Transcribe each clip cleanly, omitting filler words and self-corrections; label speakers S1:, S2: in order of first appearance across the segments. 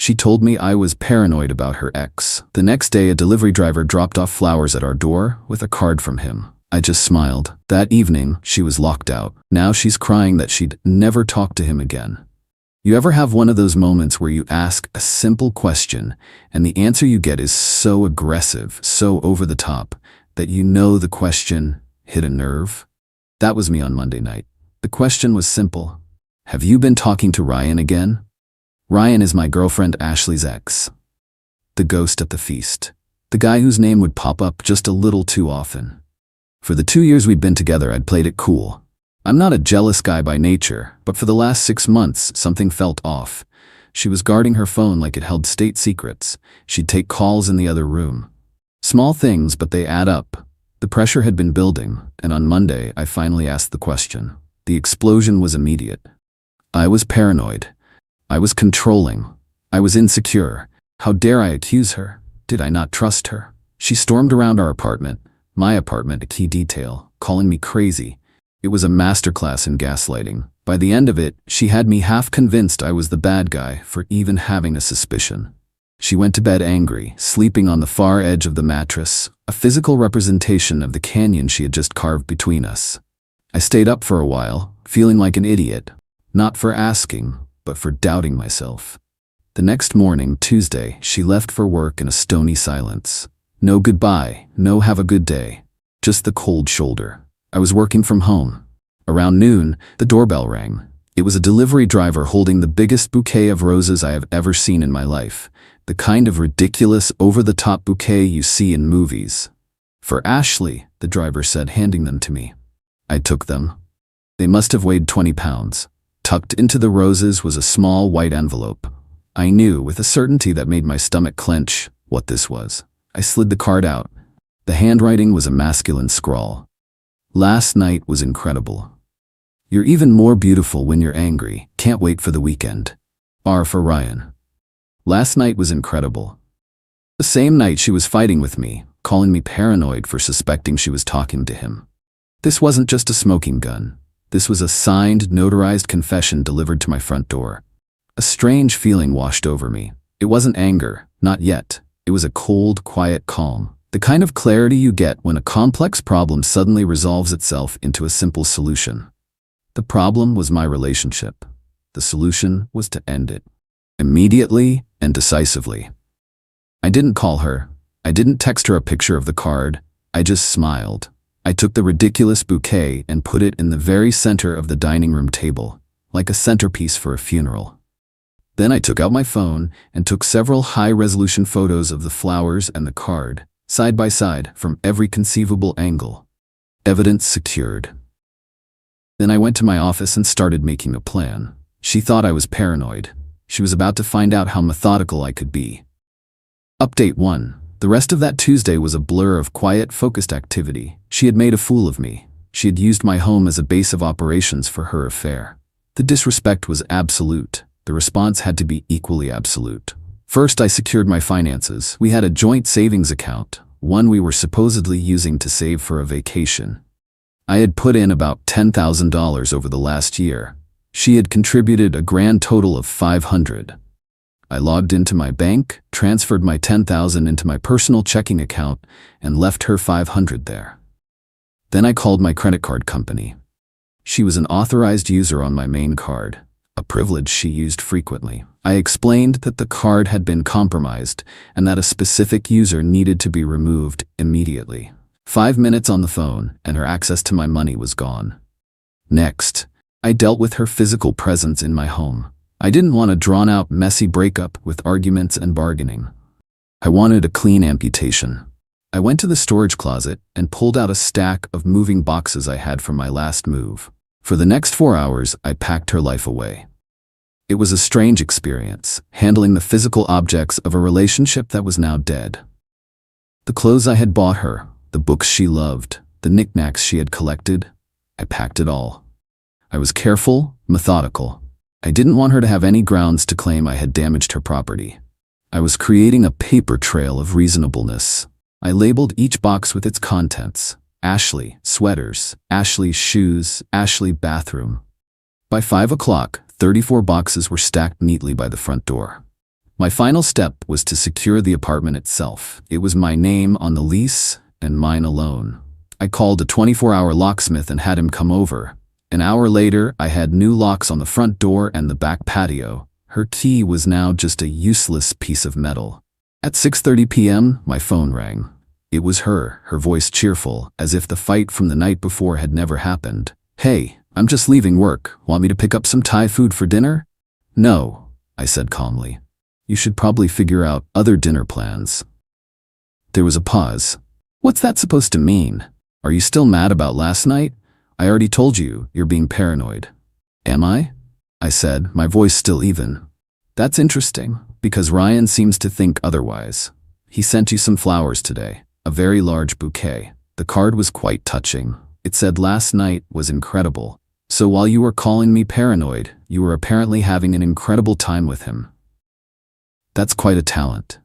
S1: She told me I was paranoid about her ex. The next day, a delivery driver dropped off flowers at our door with a card from him. I just smiled. That evening, she was locked out. Now she's crying that she'd never talk to him again. You ever have one of those moments where you ask a simple question and the answer you get is so aggressive, so over the top, that you know the question hit a nerve? That was me on Monday night. The question was simple. Have you been talking to Ryan again? Ryan is my girlfriend Ashley's ex. The ghost at the feast. The guy whose name would pop up just a little too often. For the 2 years we'd been together, I'd played it cool. I'm not a jealous guy by nature, but for the last 6 months, something felt off. She was guarding her phone like it held state secrets. She'd take calls in the other room. Small things, but they add up. The pressure had been building, and on Monday, I finally asked the question. The explosion was immediate. I was paranoid. I was controlling. I was insecure. How dare I accuse her? Did I not trust her? She stormed around our apartment, my apartment, a key detail, calling me crazy. It was a masterclass in gaslighting. By the end of it, she had me half convinced I was the bad guy for even having a suspicion. She went to bed angry, sleeping on the far edge of the mattress, a physical representation of the canyon she had just carved between us. I stayed up for a while, feeling like an idiot, not for asking, but for doubting myself. The next morning, Tuesday, she left for work in a stony silence. No goodbye, no have a good day, just the cold shoulder. I was working from home. Around noon, the doorbell rang. It was a delivery driver holding the biggest bouquet of roses I have ever seen in my life, the kind of ridiculous, over-the-top bouquet you see in movies. For Ashley, the driver said, handing them to me. I took them. They must have weighed 20 pounds. Tucked into the roses was a small white envelope. I knew, with a certainty that made my stomach clench, what this was. I slid the card out. The handwriting was a masculine scrawl. Last night was incredible. You're even more beautiful when you're angry. Can't wait for the weekend. R for Ryan. Last night was incredible. The same night she was fighting with me, calling me paranoid for suspecting she was talking to him. This wasn't just a smoking gun. This was a signed, notarized confession delivered to my front door. A strange feeling washed over me. It wasn't anger, not yet. It was a cold, quiet calm. The kind of clarity you get when a complex problem suddenly resolves itself into a simple solution. The problem was my relationship. The solution was to end it. Immediately and decisively. I didn't call her. I didn't text her a picture of the card. I just smiled. I took the ridiculous bouquet and put it in the very center of the dining room table, like a centerpiece for a funeral. Then I took out my phone and took several high-resolution photos of the flowers and the card, side by side, from every conceivable angle. Evidence secured. Then I went to my office and started making a plan. She thought I was paranoid. She was about to find out how methodical I could be. Update 1. The rest of that Tuesday was a blur of quiet, focused activity. She had made a fool of me. She had used my home as a base of operations for her affair. The disrespect was absolute. The response had to be equally absolute. First, I secured my finances. We had a joint savings account, one we were supposedly using to save for a vacation. I had put in about $10,000 over the last year. She had contributed a grand total of $500. I logged into my bank, transferred my $10,000 into my personal checking account, and left her $500 there. Then I called my credit card company. She was an authorized user on my main card, a privilege she used frequently. I explained that the card had been compromised and that a specific user needed to be removed immediately. 5 minutes on the phone, and her access to my money was gone. Next, I dealt with her physical presence in my home. I didn't want a drawn-out, messy breakup with arguments and bargaining. I wanted a clean amputation. I went to the storage closet and pulled out a stack of moving boxes I had from my last move. For the next 4 hours, I packed her life away. It was a strange experience, handling the physical objects of a relationship that was now dead. The clothes I had bought her, the books she loved, the knickknacks she had collected, I packed it all. I was careful, methodical. I didn't want her to have any grounds to claim I had damaged her property. I was creating a paper trail of reasonableness. I labeled each box with its contents. Ashley, sweaters, Ashley, shoes, Ashley, bathroom. By 5 o'clock, 34 boxes were stacked neatly by the front door. My final step was to secure the apartment itself. It was my name on the lease and mine alone. I called a 24-hour locksmith and had him come over. An hour later, I had new locks on the front door and the back patio. Her key was now just a useless piece of metal. At 6:30 p.m., my phone rang. It was her voice cheerful, as if the fight from the night before had never happened. "Hey, I'm just leaving work. Want me to pick up some Thai food for dinner?" "No," I said calmly. "You should probably figure out other dinner plans." There was a pause. "What's that supposed to mean? Are you still mad about last night? I already told you, you're being paranoid." "Am I?" I said, my voice still even. "That's interesting, because Ryan seems to think otherwise. He sent you some flowers today, a very large bouquet. The card was quite touching. It said last night was incredible. So while you were calling me paranoid, you were apparently having an incredible time with him. That's quite a talent."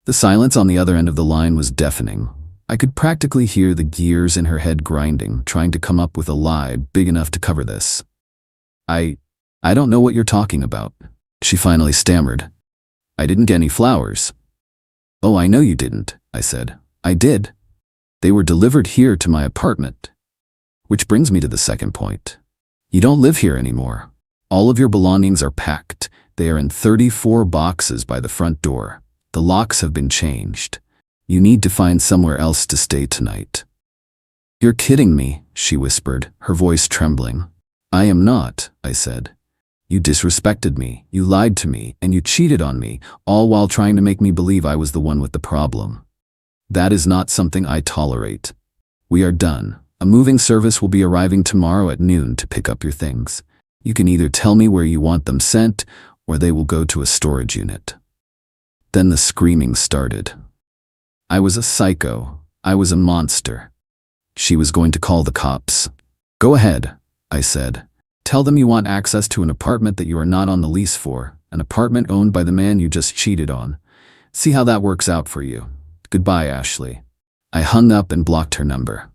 S1: The silence on the other end of the line was deafening. I could practically hear the gears in her head grinding, trying to come up with a lie big enough to cover this. I don't know what you're talking about," she finally stammered. "I didn't get any flowers." "Oh, I know you didn't," I said. "I did. They were delivered here to my apartment." Which brings me to the second point. You don't live here anymore. All of your belongings are packed. They are in 34 boxes by the front door. The locks have been changed. You need to find somewhere else to stay tonight." "You're kidding me," she whispered, her voice trembling. "I am not," I said. "You disrespected me, you lied to me, and you cheated on me, all while trying to make me believe I was the one with the problem. That is not something I tolerate. We are done. A moving service will be arriving tomorrow at noon to pick up your things. You can either tell me where you want them sent, or they will go to a storage unit." Then the screaming started. I was a psycho. I was a monster. She was going to call the cops. "Go ahead," I said. "Tell them you want access to an apartment that you are not on the lease for, an apartment owned by the man you just cheated on. See how that works out for you. Goodbye, Ashley." I hung up and blocked her number.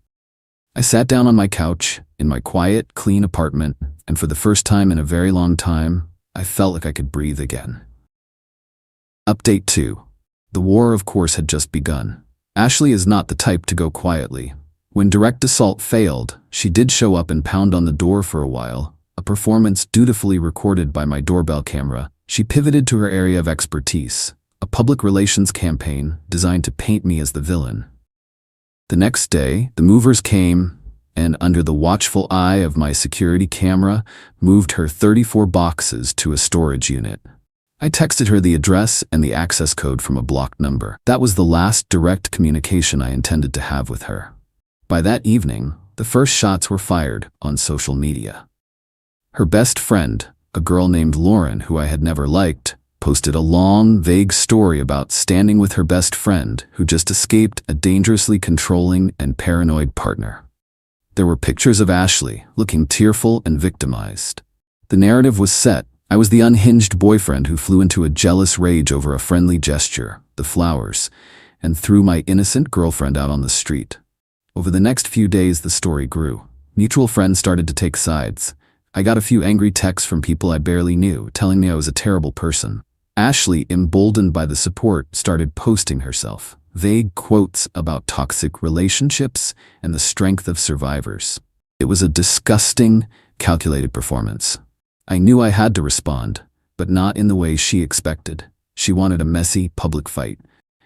S1: I sat down on my couch, in my quiet, clean apartment, and for the first time in a very long time, I felt like I could breathe again. Update 2. The war, of course, had just begun. Ashley is not the type to go quietly. When direct assault failed, she did show up and pound on the door for a while, a performance dutifully recorded by my doorbell camera. She pivoted to her area of expertise, a public relations campaign designed to paint me as the villain. The next day, the movers came, and under the watchful eye of my security camera, moved her 34 boxes to a storage unit. I texted her the address and the access code from a blocked number. That was the last direct communication I intended to have with her. By that evening, the first shots were fired on social media. Her best friend, a girl named Lauren who I had never liked, posted a long, vague story about standing with her best friend who just escaped a dangerously controlling and paranoid partner. There were pictures of Ashley, looking tearful and victimized. The narrative was set. I was the unhinged boyfriend who flew into a jealous rage over a friendly gesture, the flowers, and threw my innocent girlfriend out on the street. Over the next few days, the story grew. Mutual friends started to take sides. I got a few angry texts from people I barely knew, telling me I was a terrible person. Ashley, emboldened by the support, started posting herself. Vague quotes about toxic relationships and the strength of survivors. It was a disgusting, calculated performance. I knew I had to respond, but not in the way she expected. She wanted a messy, public fight.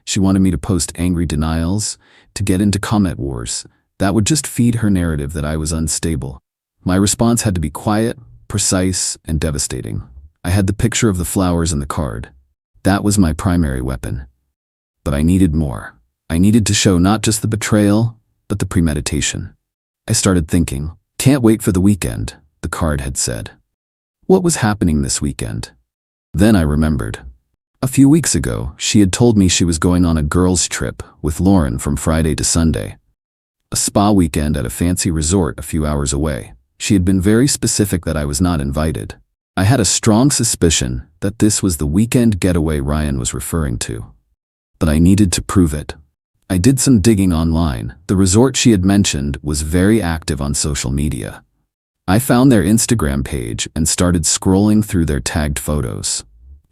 S1: She wanted me to post angry denials, to get into comment wars. That would just feed her narrative that I was unstable. My response had to be quiet, precise, and devastating. I had the picture of the flowers and the card. That was my primary weapon. But I needed more. I needed to show not just the betrayal, but the premeditation. I started thinking, "Can't wait for the weekend," the card had said. What was happening this weekend? Then I remembered. A few weeks ago, she had told me she was going on a girls' trip with Lauren from Friday to Sunday. A spa weekend at a fancy resort a few hours away. She had been very specific that I was not invited. I had a strong suspicion that this was the weekend getaway Ryan was referring to. But I needed to prove it. I did some digging online. The resort she had mentioned was very active on social media. I found their Instagram page and started scrolling through their tagged photos.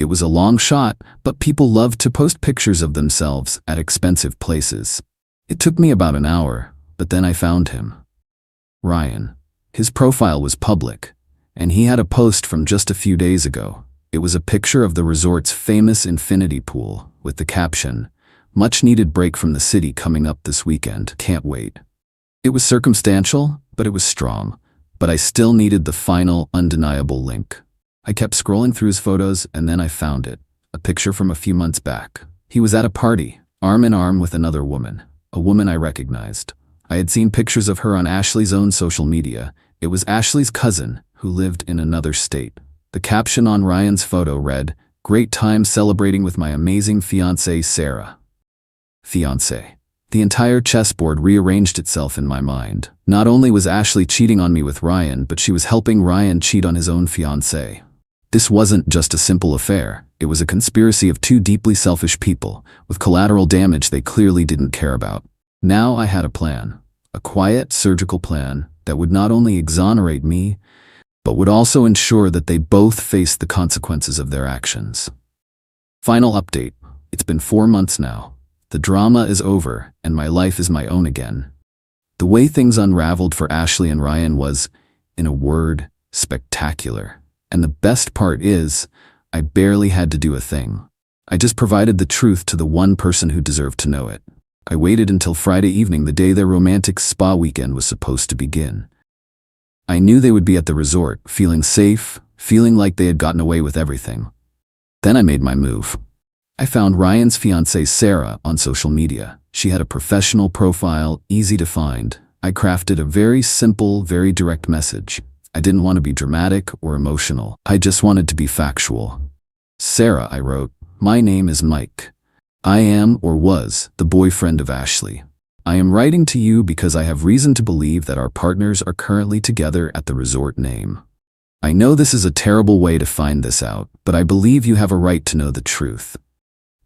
S1: It was a long shot, but people loved to post pictures of themselves at expensive places. It took me about an hour, but then I found him. Ryan. His profile was public, and he had a post from just a few days ago. It was a picture of the resort's famous infinity pool, with the caption, "Much needed break from the city coming up this weekend, can't wait." It was circumstantial, but it was strong. But I still needed the final, undeniable link. I kept scrolling through his photos, and then I found it. A picture from a few months back. He was at a party, arm in arm with another woman. A woman I recognized. I had seen pictures of her on Ashley's own social media. It was Ashley's cousin, who lived in another state. The caption on Ryan's photo read, "Great time celebrating with my amazing fiancée, Sarah." Fiancé. The entire chessboard rearranged itself in my mind. Not only was Ashley cheating on me with Ryan, but she was helping Ryan cheat on his own fiancée. This wasn't just a simple affair. It was a conspiracy of two deeply selfish people, with collateral damage they clearly didn't care about. Now I had a plan. A quiet, surgical plan that would not only exonerate me, but would also ensure that they both faced the consequences of their actions. Final update. It's been 4 months now. The drama is over, and my life is my own again. The way things unraveled for Ashley and Ryan was, in a word, spectacular. And the best part is, I barely had to do a thing. I just provided the truth to the one person who deserved to know it. I waited until Friday evening, the day their romantic spa weekend was supposed to begin. I knew they would be at the resort, feeling safe, feeling like they had gotten away with everything. Then I made my move. I found Ryan's fiancée Sarah on social media. She had a professional profile, easy to find. I crafted a very simple, very direct message. I didn't want to be dramatic or emotional. I just wanted to be factual. "Sarah," I wrote, "my name is Mike. I am, or was, the boyfriend of Ashley. I am writing to you because I have reason to believe that our partners are currently together at the resort name. I know this is a terrible way to find this out, but I believe you have a right to know the truth.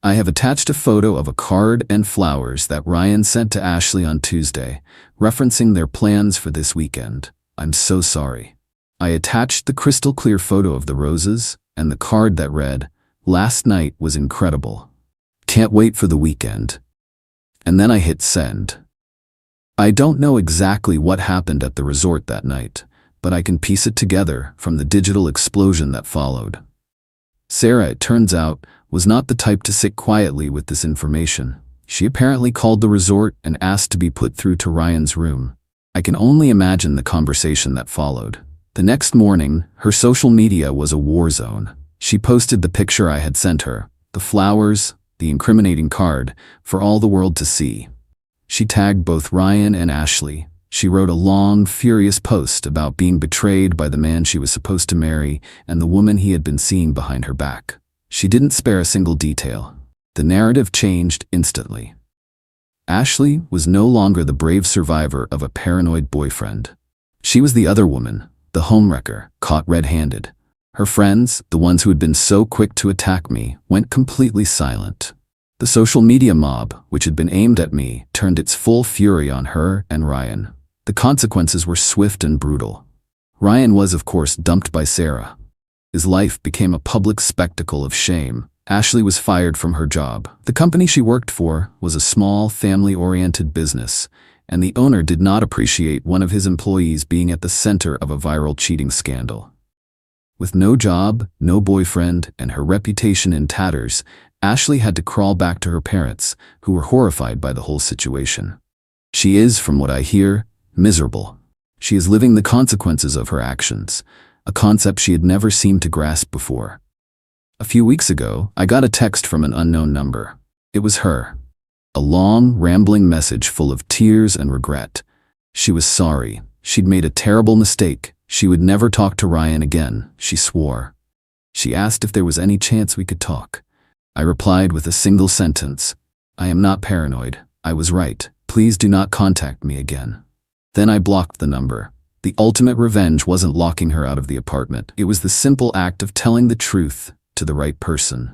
S1: I have attached a photo of a card and flowers that Ryan sent to Ashley on Tuesday, referencing their plans for this weekend. I'm so sorry." I attached the crystal clear photo of the roses and the card that read, "Last night was incredible. Can't wait for the weekend." And then I hit send. I don't know exactly what happened at the resort that night, but I can piece it together from the digital explosion that followed. Sarah, it turns out, was not the type to sit quietly with this information. She apparently called the resort and asked to be put through to Ryan's room. I can only imagine the conversation that followed. The next morning, her social media was a war zone. She posted the picture I had sent her, the flowers, the incriminating card, for all the world to see. She tagged both Ryan and Ashley. She wrote a long, furious post about being betrayed by the man she was supposed to marry and the woman he had been seeing behind her back. She didn't spare a single detail. The narrative changed instantly. Ashley was no longer the brave survivor of a paranoid boyfriend. She was the other woman, the homewrecker, caught red-handed. Her friends, the ones who had been so quick to attack me, went completely silent. The social media mob, which had been aimed at me, turned its full fury on her and Ryan. The consequences were swift and brutal. Ryan was, of course, dumped by Sarah. His life became a public spectacle of shame. Ashley was fired from her job. The company she worked for was a small, family-oriented business, and the owner did not appreciate one of his employees being at the center of a viral cheating scandal. With no job, no boyfriend, and her reputation in tatters, Ashley had to crawl back to her parents, who were horrified by the whole situation. She is, from what I hear, miserable. She is living the consequences of her actions, a concept she had never seemed to grasp before. A few weeks ago, I got a text from an unknown number. It was her. A long, rambling message full of tears and regret. She was sorry. She'd made a terrible mistake. She would never talk to Ryan again, she swore. She asked if there was any chance we could talk. I replied with a single sentence. "I am not paranoid. I was right. Please do not contact me again." Then I blocked the number. The ultimate revenge wasn't locking her out of the apartment. It was the simple act of telling the truth to the right person.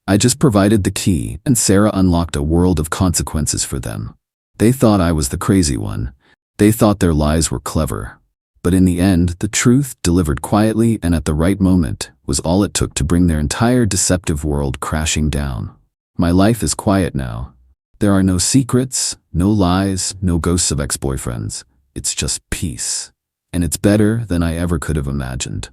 S1: I just provided the key, and Sarah unlocked a world of consequences for them. They thought I was the crazy one. They thought their lies were clever. But in the end, the truth, delivered quietly and at the right moment, was all it took to bring their entire deceptive world crashing down. My life is quiet now. There are no secrets, no lies, no ghosts of ex-boyfriends. It's just peace. And it's better than I ever could have imagined.